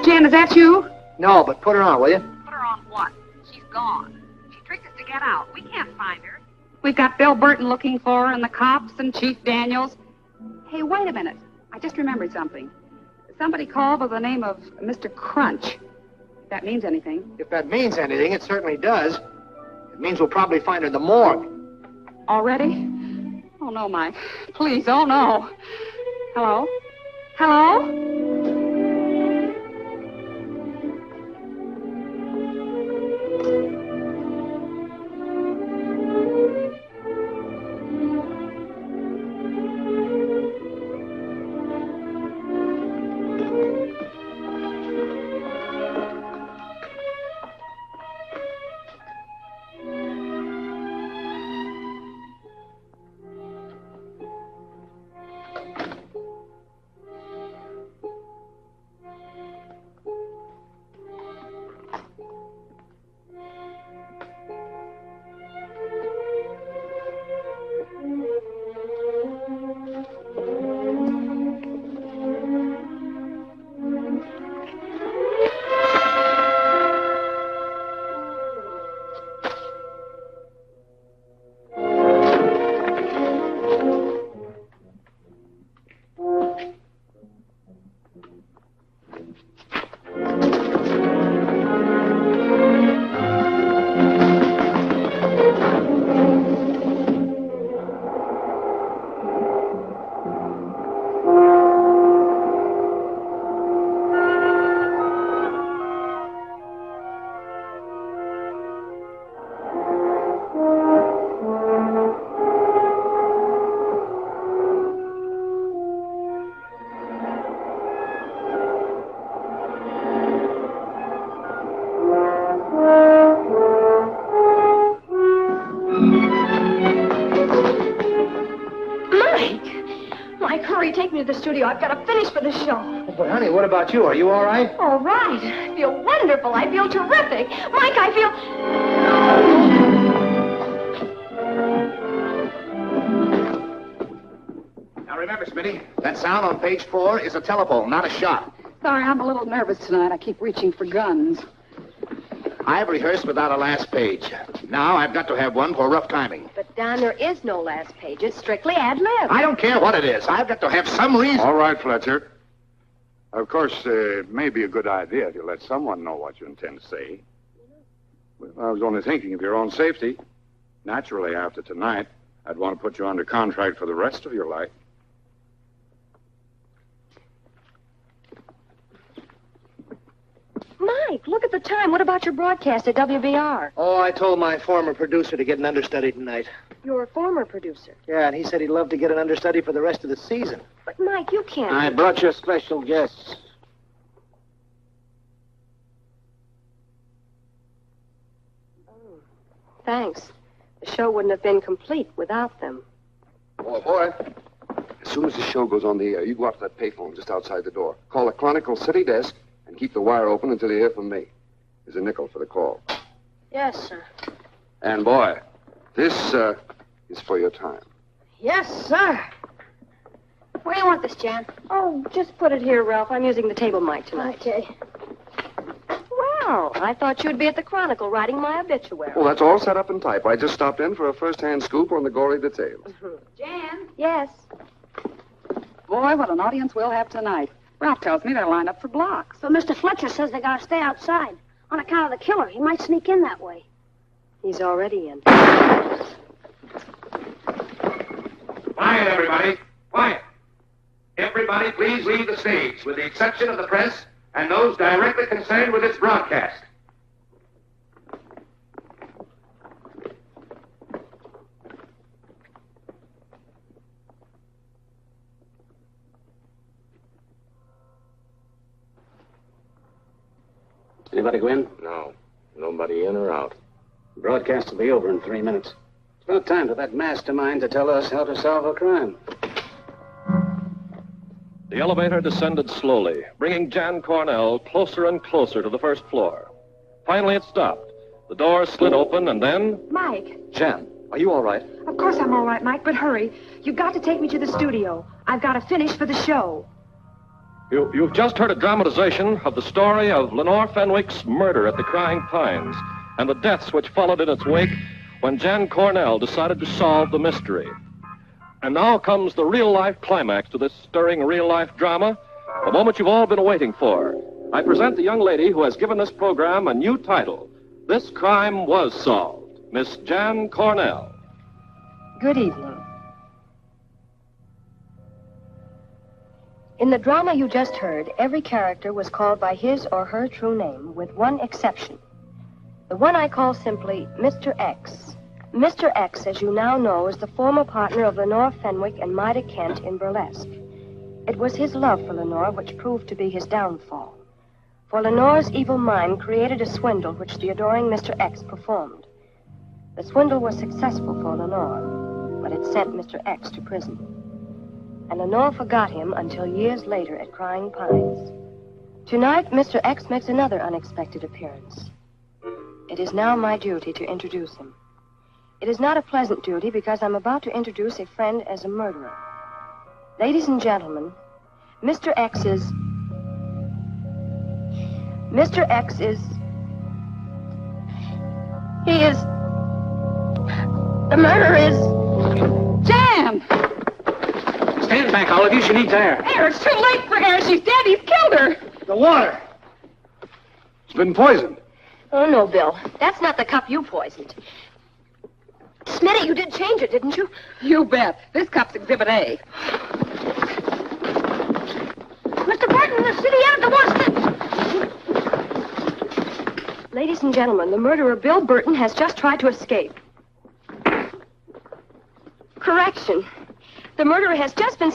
Jan, is that you? No, but put her on, will you? Put her on what? She's gone. She tricked us to get out. We can't find her. We've got Bill Burton looking for her and the cops and Chief Daniels. Hey, wait a minute. I just remembered something. Somebody called by the name of Mr. Crunch. If that means anything. If that means anything, it certainly does. It means we'll probably find her in the morgue. Already? Oh, no, Mike. Please, oh, no. Hello? Hello? Mike, hurry, take me to the studio. I've got to finish for the show. But, honey, what about you? Are you all right? All right. I feel wonderful. I feel terrific. Mike, I feel... Now remember, Smitty, that sound on page 4 is a telephone, not a shot. Sorry, I'm a little nervous tonight. I keep reaching for guns. I've rehearsed without a last page. Now I've got to have one for rough timing. But, Don, there is no last page. It's strictly ad-lib. I don't care what it is. I've got to have some reason. All right, Fletcher. Of course, it may be a good idea if you let someone know what you intend to say. Well, I was only thinking of your own safety. Naturally, after tonight, I'd want to put you under contract for the rest of your life. Mike, look at the time. What about your broadcast at WBR? Oh, I told my former producer to get an understudy tonight. Your former producer. Yeah, and he said he'd love to get an understudy for the rest of the season. But, Mike, you can't... I brought you special guests. Oh, thanks. The show wouldn't have been complete without them. Boy. As soon as the show goes on the air, you go up to that payphone just outside the door. Call the Chronicle City desk and keep the wire open until you hear from me. There's a nickel for the call. Yes, sir. And, boy, this is for your time. Yes, sir. Where do you want this, Jan? Oh, just put it here, Ralph. I'm using the table mic tonight. Okay. Well, I thought you'd be at the Chronicle writing my obituary. Well, that's all set up in type. I just stopped in for a first-hand scoop on the gory details. Jan? Yes. Boy, what an audience we'll have tonight. Ralph tells me they're lined up for blocks. But Mr. Fletcher says they gotta stay outside. On account of the killer. He might sneak in that way. He's already in. Quiet, everybody. Quiet. Everybody, please leave the stage, with the exception of the press and those directly concerned with its broadcast. Anybody go in? No. Nobody in or out. The broadcast will be over in 3 minutes. It's about time for that mastermind to tell us how to solve a crime. The elevator descended slowly, bringing Jan Cornell closer and closer to the first floor. Finally, it stopped. The door slid open, and then... Mike. Jan, are you all right? Of course I'm all right, Mike, but hurry. You've got to take me to the studio. I've got to finish for the show. You've just heard a dramatization of the story of Lenore Fenwick's murder at the Crying Pines and the deaths which followed in its wake when Jan Cornell decided to solve the mystery. And now comes the real-life climax to this stirring real-life drama, the moment you've all been waiting for. I present the young lady who has given this program a new title. This Crime Was Solved, Miss Jan Cornell. Good evening. In the drama you just heard, every character was called by his or her true name, with one exception. The one I call simply Mr. X. Mr. X, as you now know, is the former partner of Lenore Fenwick and Maida Kent in burlesque. It was his love for Lenore which proved to be his downfall. For Lenore's evil mind created a swindle which the adoring Mr. X performed. The swindle was successful for Lenore, but it sent Mr. X to prison. And Lenore forgot him until years later at Crying Pines. Tonight, Mr. X makes another unexpected appearance. It is now my duty to introduce him. It is not a pleasant duty because I'm about to introduce a friend as a murderer. Ladies and gentlemen, Mr. X is... He is... The murderer is... Jan! Stand back, all of you. She needs air. Air, it's too late for air. She's dead. He's killed her. The water. It's been poisoned. Oh, no, Bill. That's not the cup you poisoned. Smitty, you did change it, didn't you? You bet. This cup's Exhibit A. Mr. Burton, the city editor wants to... Ladies and gentlemen, the murderer, Bill Burton, has just tried to escape. Correction. The murderer has just been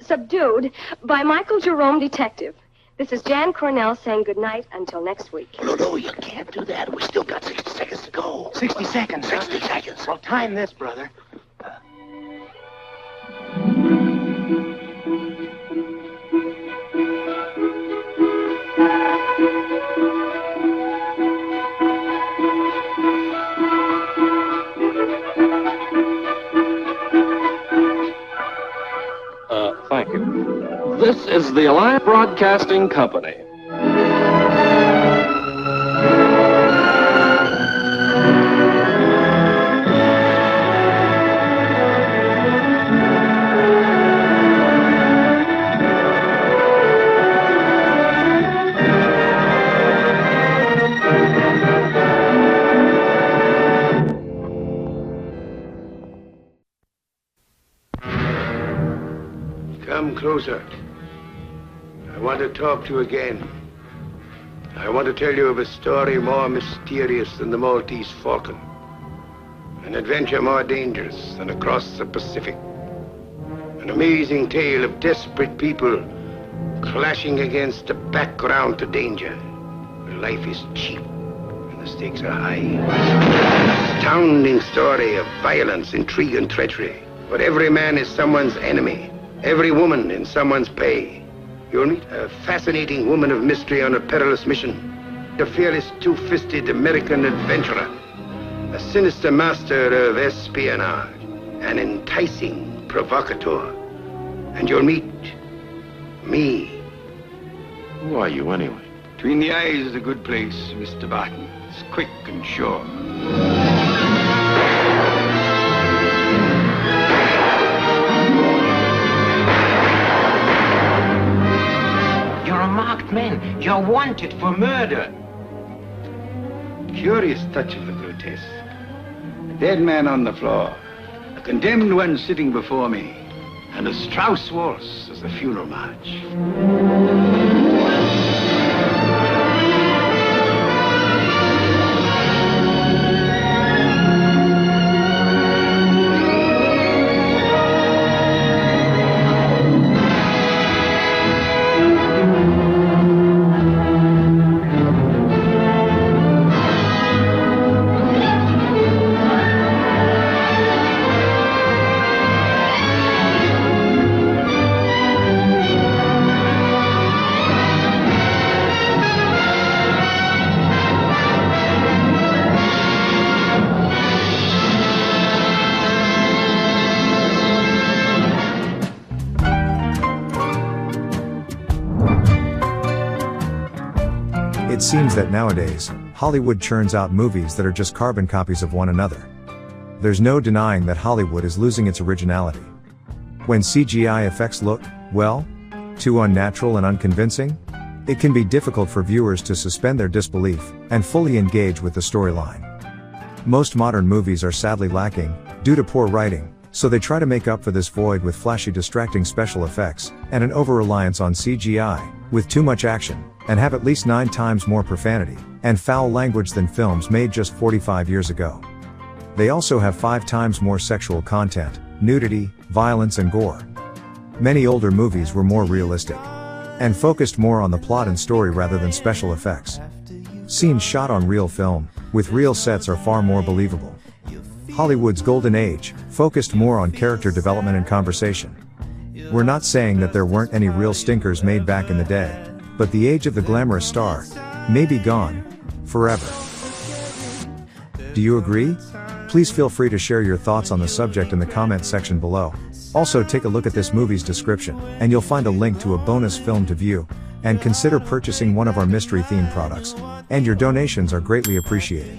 subdued by Michael Jerome, detective. This is Jan Cornell saying goodnight until next week. No, you can't do that. We still got 60 seconds to go. 60 seconds, huh? 60 seconds. Well, time this, brother. Thank you. This is the Alliance Broadcasting Company. Come closer. I want to talk to you again. I want to tell you of a story more mysterious than the Maltese Falcon. An adventure more dangerous than across the Pacific. An amazing tale of desperate people clashing against a background to danger, where life is cheap and the stakes are high. An astounding story of violence, intrigue, and treachery, where every man is someone's enemy. Every woman in someone's pay. You'll meet a fascinating woman of mystery on a perilous mission. A fearless, two-fisted American adventurer. A sinister master of espionage. An enticing provocateur. And you'll meet me. Who are you, anyway? Between the eyes is a good place, Mr. Barton. It's quick and sure. Marked men. You're wanted for murder. Curious touch of the grotesque. A dead man on the floor. A condemned one sitting before me. And a Strauss waltz as a funeral march. It seems that nowadays, Hollywood churns out movies that are just carbon copies of one another. There's no denying that Hollywood is losing its originality. When CGI effects look, well, too unnatural and unconvincing, it can be difficult for viewers to suspend their disbelief and fully engage with the storyline. Most modern movies are sadly lacking, due to poor writing, so they try to make up for this void with flashy distracting special effects, and an over-reliance on CGI, with too much action, and have at least 9 times more profanity and foul language than films made just 45 years ago. They also have 5 times more sexual content, nudity, violence and gore. Many older movies were more realistic and focused more on the plot and story rather than special effects. Scenes shot on real film, with real sets are far more believable. Hollywood's golden age focused more on character development and conversation. We're not saying that there weren't any real stinkers made back in the day, but the age of the glamorous star may be gone forever. Do you agree? Please feel free to share your thoughts on the subject in the comment section below. Also take a look at this movie's description, and you'll find a link to a bonus film to view, and consider purchasing one of our mystery themed products, and your donations are greatly appreciated.